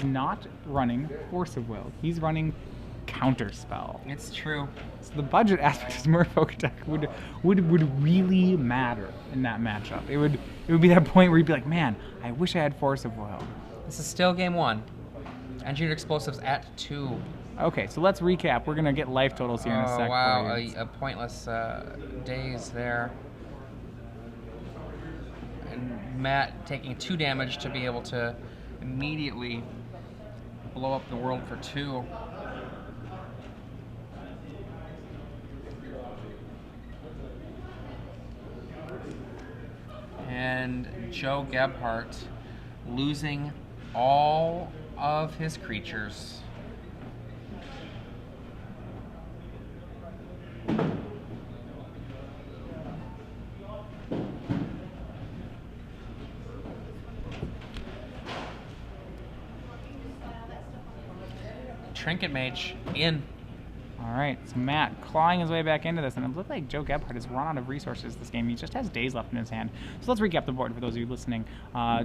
not running Force of Will. He's running Counterspell. It's true. So the budget aspect of Merfolk deck would really matter in that matchup. It would be that point where you'd be like, man, I wish I had Force of Will. This is still game 1. Engineered Explosives at 2. Okay, so let's recap. We're gonna get life totals here in a sec. Oh wow, a pointless daze there. And Matt taking 2 damage to be able to immediately blow up the world for 2. And Joe Gebhart losing all of his creatures. Trinket Mage in. All right, so Matt clawing his way back into this, and it looked like Joe Gebhart has run out of resources this game. He just has days left in his hand. So let's recap the board for those of you listening.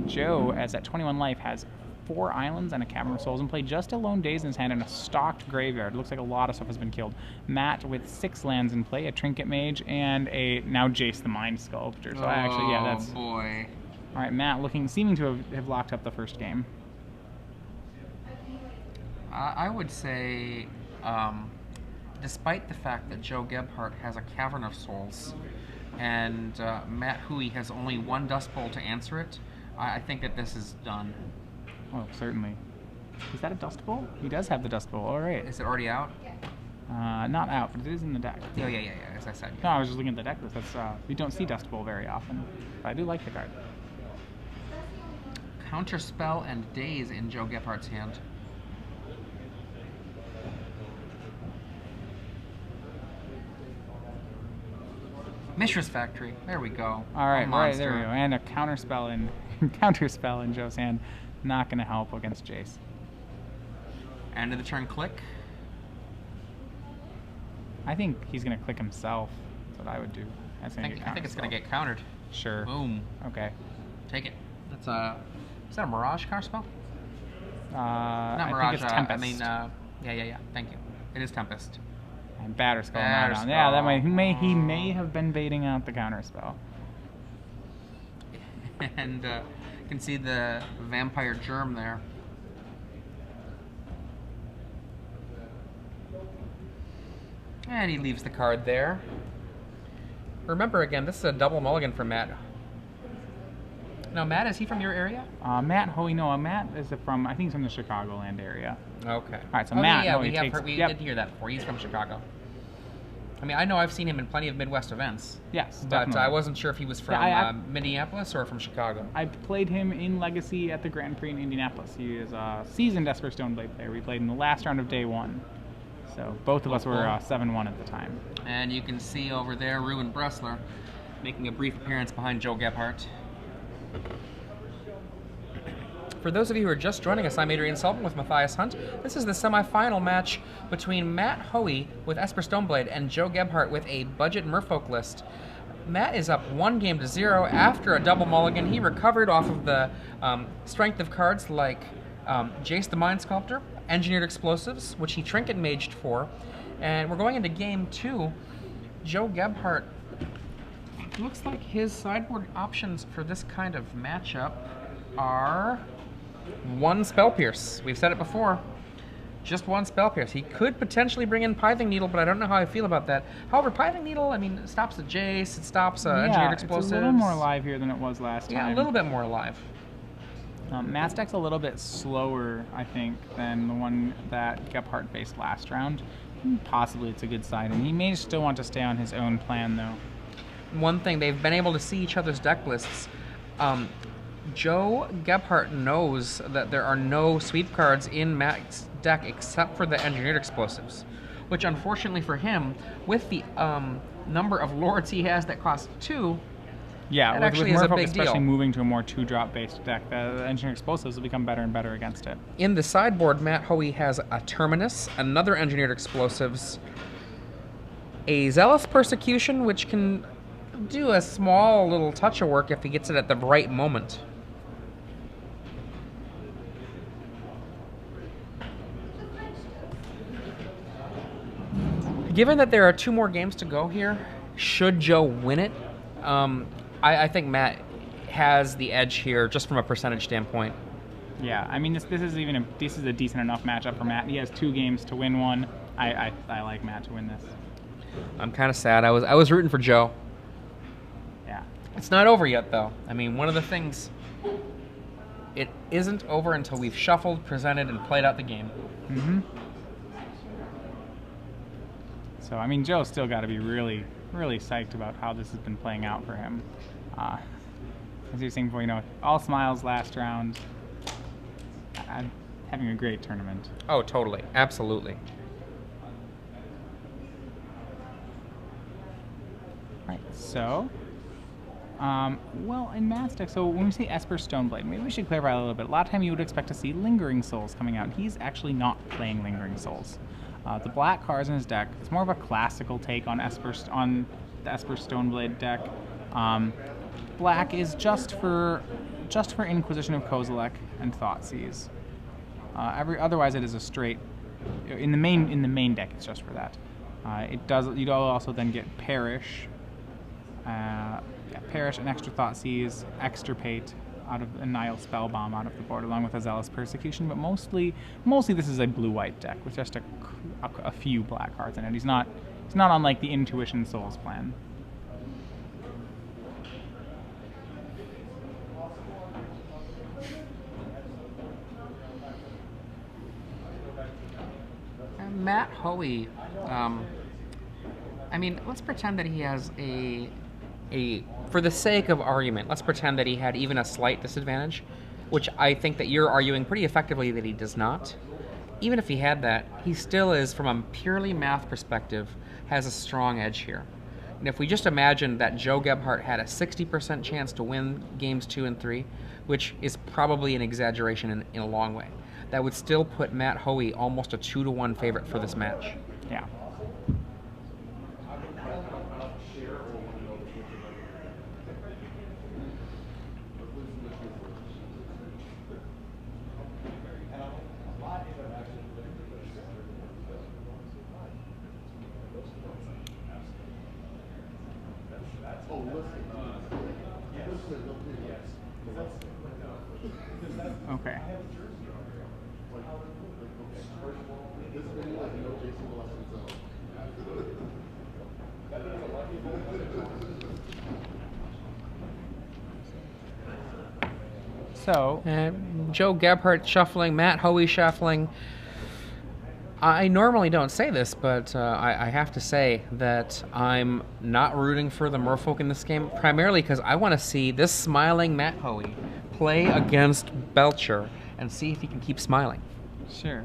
Joe, as at 21 life, has 4 islands and a Cavern of Souls, and played just a lone daze in his hand and a stocked graveyard. It looks like a lot of stuff has been killed. Matt with 6 lands in play, a Trinket Mage, and a now Jace the Mind Sculptor. So actually, yeah, that's... Oh boy. All right, Matt seeming to have locked up the first game. I would say, despite the fact that Joe Gebhart has a Cavern of Souls and Matt Hoey has only 1 Dust Bowl to answer it, I think that this is done. Oh, certainly. Is that a Dust Bowl? He does have the Dust Bowl. All right. Is it already out? Not out, but it is in the deck. Yeah, as I said. No, I was just looking at the deck list. That's we don't see Dust Bowl very often, but I do like the card. Counterspell and Daze in Joe Gebhart's hand. Mishra's Factory. There we go. All right, right there we go. And a counterspell in Joe's hand. Not going to help against Jace. End of the turn. Click. I think he's going to click himself. That's what I would do. I think it's going to get countered. Sure. Boom. Okay. Take it. That's a. Is that a Mirage counterspell? Not Mirage. I think it's Tempest. I mean, yeah. Thank you. It is Tempest. And Batterskull. Yeah, that might. He may have been baiting out the counterspell. And you can see the vampire germ there. And he leaves the card there. Remember again, this is a double mulligan for Matt. Now, Matt, is he from your area? Matt Hoey, no, Matt is from, I think he's from the Chicagoland area. Okay. All right, so Matt Hoey we did hear that before. He's from Chicago. I mean, I know I've seen him in plenty of Midwest events. Yes, but definitely. I wasn't sure if he was from Minneapolis or from Chicago. I played him in Legacy at the Grand Prix in Indianapolis. He is a seasoned Esper Stoneblade player. We played in the last round of day 1. So both of us were 7-1 at the time. And you can see over there Ruben Bressler making a brief appearance behind Joe Gebhart. For those of you who are just joining us, I'm Adrian Sullivan with Matthias Hunt. This is the semifinal match between Matt Hoey with Esper Stoneblade and Joe Gebhart with a budget Merfolk list. Matt is up 1-0 after a double mulligan. He recovered off of the strength of cards like Jace the Mind Sculptor, Engineered Explosives, which he Trinket Maged for. And we're going into game 2. Joe Gebhart, looks like his sideboard options for this kind of matchup are 1 Spell Pierce. We've said it before. Just 1 Spell Pierce. He could potentially bring in Pithing Needle, but I don't know how I feel about that. However, Pithing Needle, I mean, it stops the Jace, it stops Engineered Explosives. It's a little more alive here than it was last time. Yeah, a little bit more alive. Matt's deck's a little bit slower, I think, than the one that Gebhart faced last round. Possibly it's a good side, and he may still want to stay on his own plan, though. One thing, they've been able to see each other's deck lists. Joe Gebhart knows that there are no sweep cards in Matt's deck except for the Engineered Explosives, which unfortunately for him, with the number of lords he has that cost 2, yeah, with Merfolk especially moving to a more 2-drop based deck, the Engineered Explosives will become better and better against it. In the sideboard, Matt Hoey has a Terminus, another Engineered Explosives, a Zealous Persecution, which can do a small little touch of work if he gets it at the right moment. Given that there are 2 more games to go here, should Joe win it, I think Matt has the edge here just from a percentage standpoint. Yeah, I mean this is a decent enough matchup for Matt. He has 2 games to win one. I like Matt to win this. I'm kind of sad. I was rooting for Joe. Yeah. It's not over yet, though. I mean, one of the things, it isn't over until we've shuffled, presented, and played out the game. Mm-hmm. So, I mean, Joe's still got to be really, really psyched about how this has been playing out for him. As you were saying before, all smiles last round. I'm having a great tournament. Oh, totally. Absolutely. Right, so, well, in Matt's deck, so when we say Esper Stoneblade, maybe we should clarify a little bit. A lot of time you would expect to see Lingering Souls coming out. He's actually not playing Lingering Souls. The black cards in his deck, it's more of a classical take on the Esper Stoneblade deck. Black is just for Inquisition of Kozilek and Thoughtseize. Otherwise, it is a straight. In the main deck, it's just for that. You'd also then get Perish. Perish, an extra Thoughtseize, Extirpate out of Annihil Spellbomb out of the board, along with a Zealous Persecution. But mostly this is a blue-white deck with just a few black cards in it. He's not on like the Intuition Souls plan. Matt Hoey, I mean, let's pretend that he has for the sake of argument, let's pretend that he had even a slight disadvantage, which I think that you're arguing pretty effectively that he does not. Even if he had that, he still is, from a purely math perspective, has a strong edge here. And if we just imagine that Joe Gebhart had a 60% chance to win games 2 and 3, which is probably an exaggeration in a long way, that would still put Matt Hoey almost a 2-to-1 favorite for this match. Yeah. Okay. So, Joe Gebhart shuffling, Matt Hoey shuffling. I normally don't say this, but I have to say that I'm not rooting for the Merfolk in this game, primarily because I want to see this smiling Matt Hoey play against Belcher and see if he can keep smiling. Sure.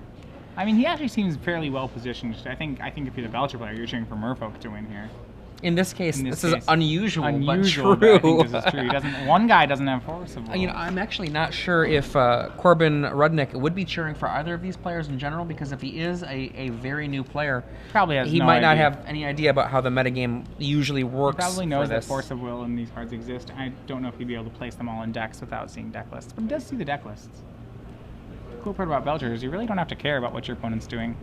I mean, he actually seems fairly well positioned. I think if you're the Belcher player, you're cheering for Merfolk to win here. In this case, this is unusual, but true. But I think this is true. One guy doesn't have Forcible. I'm actually not sure if Corbin Rudnick would be cheering for either of these players in general, because if he is a very new player, he might not have any idea about how the metagame usually works. He probably knows that Force of Will and these cards exist. I don't know if he'd be able to place them all in decks without seeing deck lists, but he does see the deck lists. The cool part about Belcher is you really don't have to care about what your opponent's doing.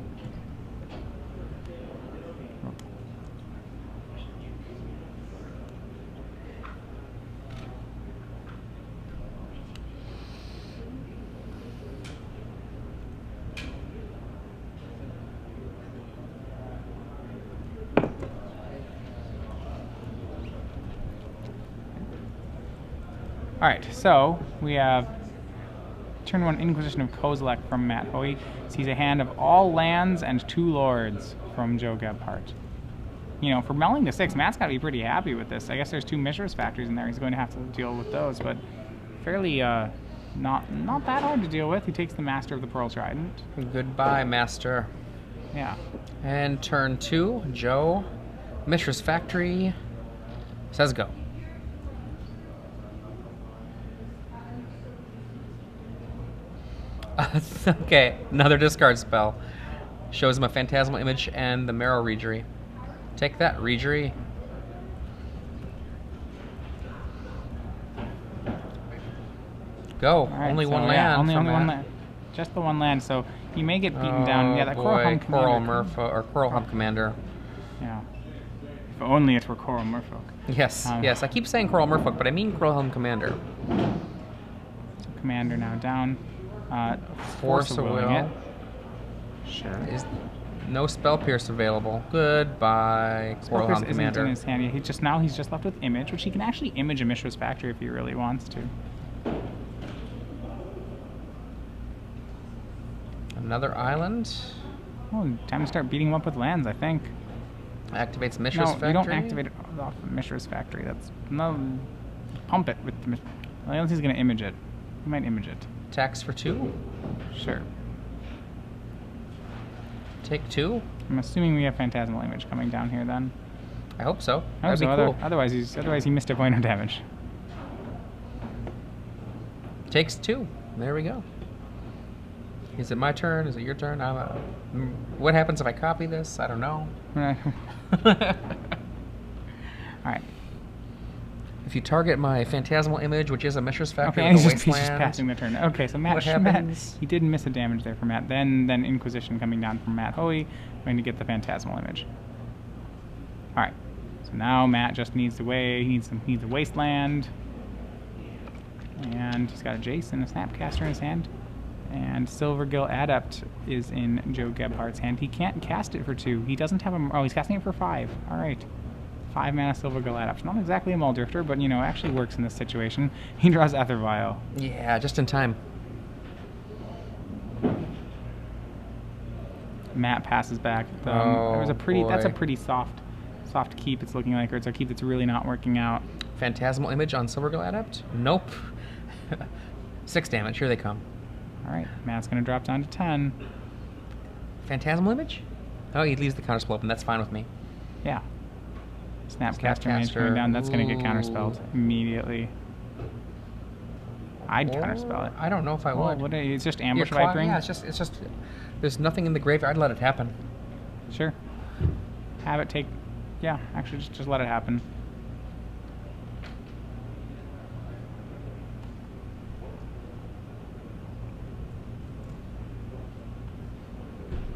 Alright, so we have turn 1 Inquisition of Kozilek from Matt Hoey. Sees a hand of all lands and 2 lords from Joe Gebhart. For melting to 6, Matt's got to be pretty happy with this. I guess there's 2 Mishra's Factories in there. He's going to have to deal with those, but fairly not that hard to deal with. He takes the Master of the Pearl Trident. Goodbye, Master. Yeah. And turn 2, Joe, Mishra's Factory, says go. Okay, another discard spell. Shows him a Phantasmal Image and the Marrow Reejerey. Take that, Reejerey. Go. Right, only so one yeah, land. Only one land. Just the one land, so he may get beaten down. Yeah, that Coral Hump Commander. Coral Hump Commander. If only it were Coral Merfolk. Yes, yes. I keep saying Coral Merfolk, but I mean Grillhelm Commander. So Commander now down. Force of Will. It. Sure. Is no Spell Pierce available. Goodbye, Coral Helm Commander. In his hand. He's just left with Image, which he can actually image a Mishra's Factory if he really wants to. Another island. Oh, time to start beating him up with lands, I think. Activates Mishra's Factory? No, you don't activate it off of Mishra's Factory. That's... No... Pump it with the... Unless he's going to image it. He might image it. Tax for 2? Sure. Take 2? I'm assuming we have Phantasmal Image coming down here then. I hope so. Oh, That'd be cool. Otherwise he missed a point of damage. Takes 2. There we go. Is it my turn? Is it your turn? What happens if I copy this? I don't know. Alright. If you target my Phantasmal Image, which is a Mishra's Factory okay, with a he's just wasteland... passing the turn. Okay, so Matt, he did miss a damage there for Matt. Then Inquisition coming down from Matt Hoey, going to get the Phantasmal Image. Alright. So now Matt just needs he needs a wasteland. And he's got a Jace and a Snapcaster in his hand. And Silvergill Adept is in Joe Gebhart's hand. He can't cast it for 2. He doesn't have a... Oh, he's casting it for 5. Alright. 5 mana Silvergill Adept. Not exactly a Muldrifter, but, you know, actually works in this situation. He draws Ether Vial. Yeah, just in time. Matt passes back. That's a pretty soft keep, it's looking like, or it's a keep that's really not working out. Phantasmal Image on Silvergill Adept? Nope. 6 damage. Here they come. Alright, Matt's going to drop down to 10. Phantasmal Image? Oh, he leaves the counterspell open. That's fine with me. Yeah. Snapcaster Mage coming down. That's going to get counterspelled immediately. I'd counterspell it. I don't know if I would. It's just Ambush Vipering? Yeah, it's just... There's nothing in the graveyard. I'd let it happen. Sure. Have it take... Yeah, actually, just let it happen.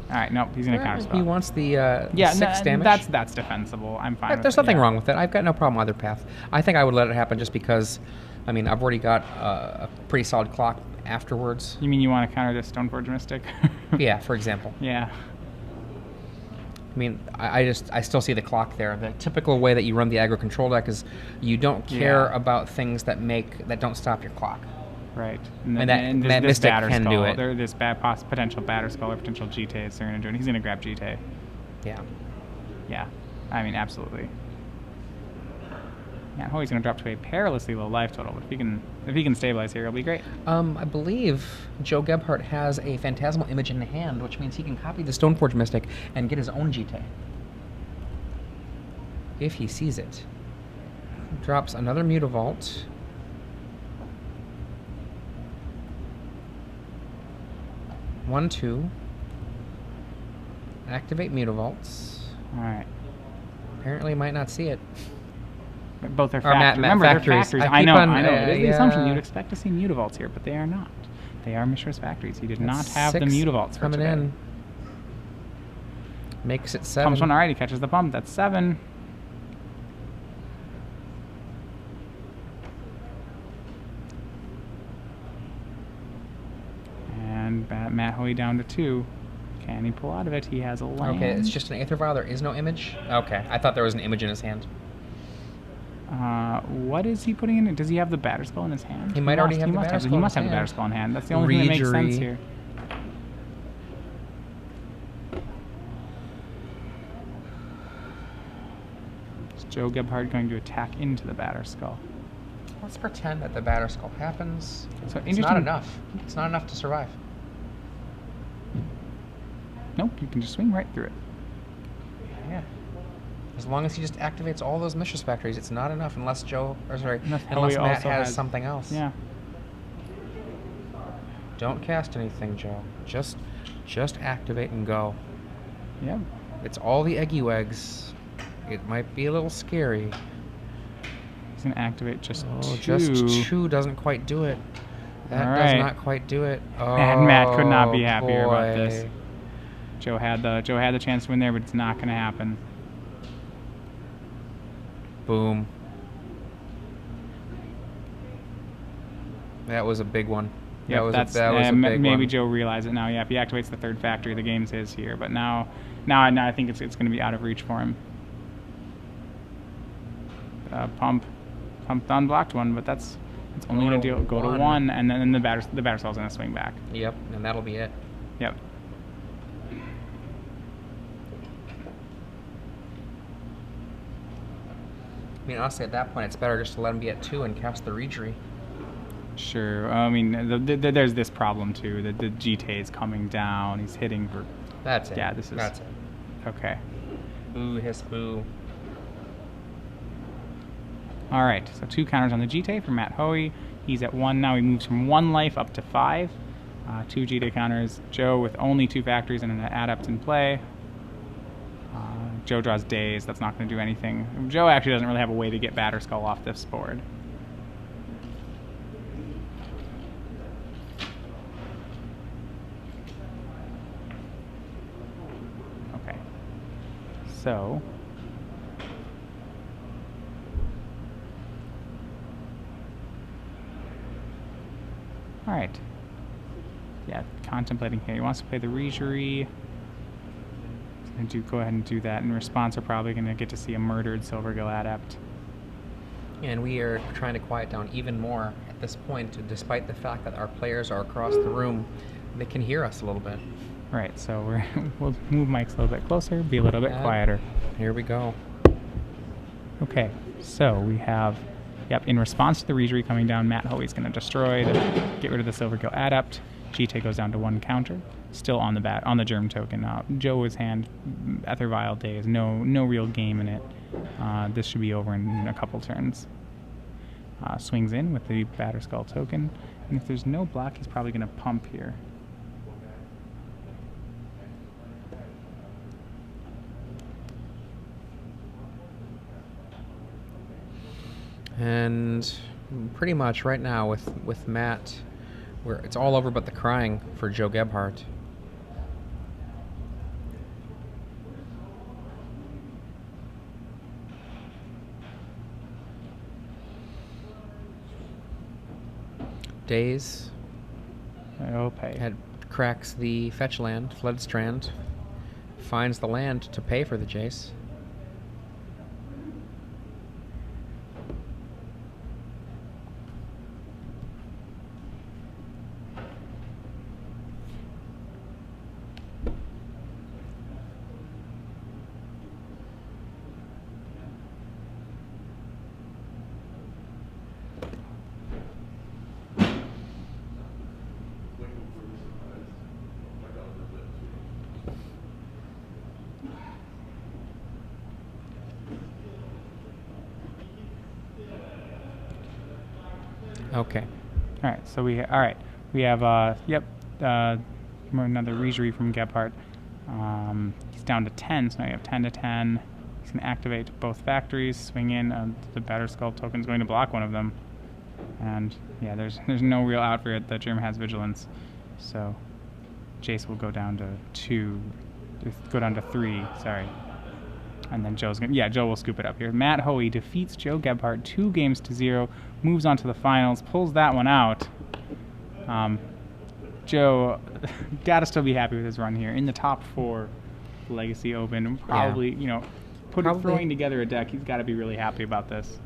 Alright, nope, he's going to counterspell. He wants the 6 damage. That's defensible. I'm fine with it. There's nothing wrong with it. I've got no problem either path. I think I would let it happen just because, I mean, I've already got a pretty solid clock afterwards. You mean you want to counter this Stoneforge Mystic? Yeah, for example. Yeah. I mean, I still see the clock there. The typical way that you run the aggro control deck is you don't care about things that don't stop your clock. Right. And that Mystic can do it. There's this potential Batter Skull or potential GT is going to do it. He's going to grab GT. Yeah. Yeah. I mean, absolutely. Yeah, Hoey's going to drop to a perilously low life total, but if he can stabilize here, it'll be great. I believe Joe Gebhart has a Phantasmal Image in hand, which means he can copy the Stoneforge Mystic and get his own GT. If he sees it. Drops another Mutavault. One, 2. Activate Mutavaults. Alright. Apparently might not see it. Both are factories. Remember, factories. They're factories. I know. It is the assumption you'd expect to see Mutavaults here, but they are not. They are Mishra's Factories. He did not have the Mutavaults for today. In. Makes it 7. Pumps one. Alright, he catches the pump. That's 7. And Matt Hoey down to 2. Can he pull out of it? He has a land. Okay, it's just an Aether Vial. There is no image? Okay, I thought there was an image in his hand. What is he putting in? Does he have the Batter Skull in his hand? He might already have the Batter Skull. He must have the Batter Skull in hand. That's the only thing that makes sense here. Is Joe Gebhart going to attack into the Batter Skull? Let's pretend that the Batter Skull happens. So it's not enough. It's not enough to survive. Nope, you can just swing right through it. Yeah. As long as he just activates all those Mishra's Factories, it's not enough unless unless Matt has something else. Yeah. Don't cast anything, Joe. Just activate and go. Yep. It's all the Eggy Eggs. It might be a little scary. He's gonna activate just 2. Just 2 doesn't quite do it. That does not quite do it. Oh, and Matt could not be happier about this. Joe had the chance to win there, but it's not gonna happen. Boom. That was a big one. Yeah, that was a big maybe one. Joe realized it now. Yeah, if he activates the third factory, the game's his here. But now I think it's going to be out of reach for him. Pump the unblocked one, but it's only going to go to 1, and then the batter cell's going to swing back. Yep, and that'll be it. Yep. I mean, honestly, at that point, it's better just to let him be at 2 and cast the Reejerey. Sure. I mean, there's this problem too. The GT is coming down. He's hitting for. That's it. Yeah, that's it. Okay. Boo, hiss, boo. All right. So 2 counters on the GT for Matt Hoey. He's at 1 now. He moves from 1 life up to 5. 2 GT counters. Joe with only 2 factories and an adept in play. Joe draws Daze. That's not going to do anything. Joe actually doesn't really have a way to get Batter Skull off this board. Okay. So. All right. Yeah, contemplating here. He wants to play the Reejerey. Go ahead and do that. In response, we're probably going to get to see a murdered Silvergill Adept. And we are trying to quiet down even more at this point, despite the fact that our players are across the room. They can hear us a little bit. Right, so we'll move mics a little bit closer, be a little bit quieter. Here we go. Okay, so we have, in response to the Reejerey coming down, Matt Hoey's going to destroy to get rid of the Silvergill Adept. GT goes down to 1 counter, still on the germ token. Joe's hand, Ether Vial Daze, no real game in it. This should be over in a couple turns. Swings in with the Batter Skull token, and if there's no block, he's probably going to pump here. And pretty much right now with Matt, it's all over but the crying for Joe Gebhart. Daze cracks the fetch land, Fled Strand, finds the land to pay for the Jace. Okay. All right. So we have another Reejerey from Gebhart. He's down to 10, so now you have 10 to 10. He's going to activate both factories, swing in. The Batter Skull token is going to block one of them, and yeah, there's no real out for it. The Germ has Vigilance, so Jace will go down to 3. Sorry. And then Joe will scoop it up here. Matt Hoey defeats Joe Gebhart 2-0, moves on to the finals, pulls that one out. Joe gotta still be happy with his run here. In the top 4 Legacy Open, probably, throwing together a deck, he's gotta be really happy about this.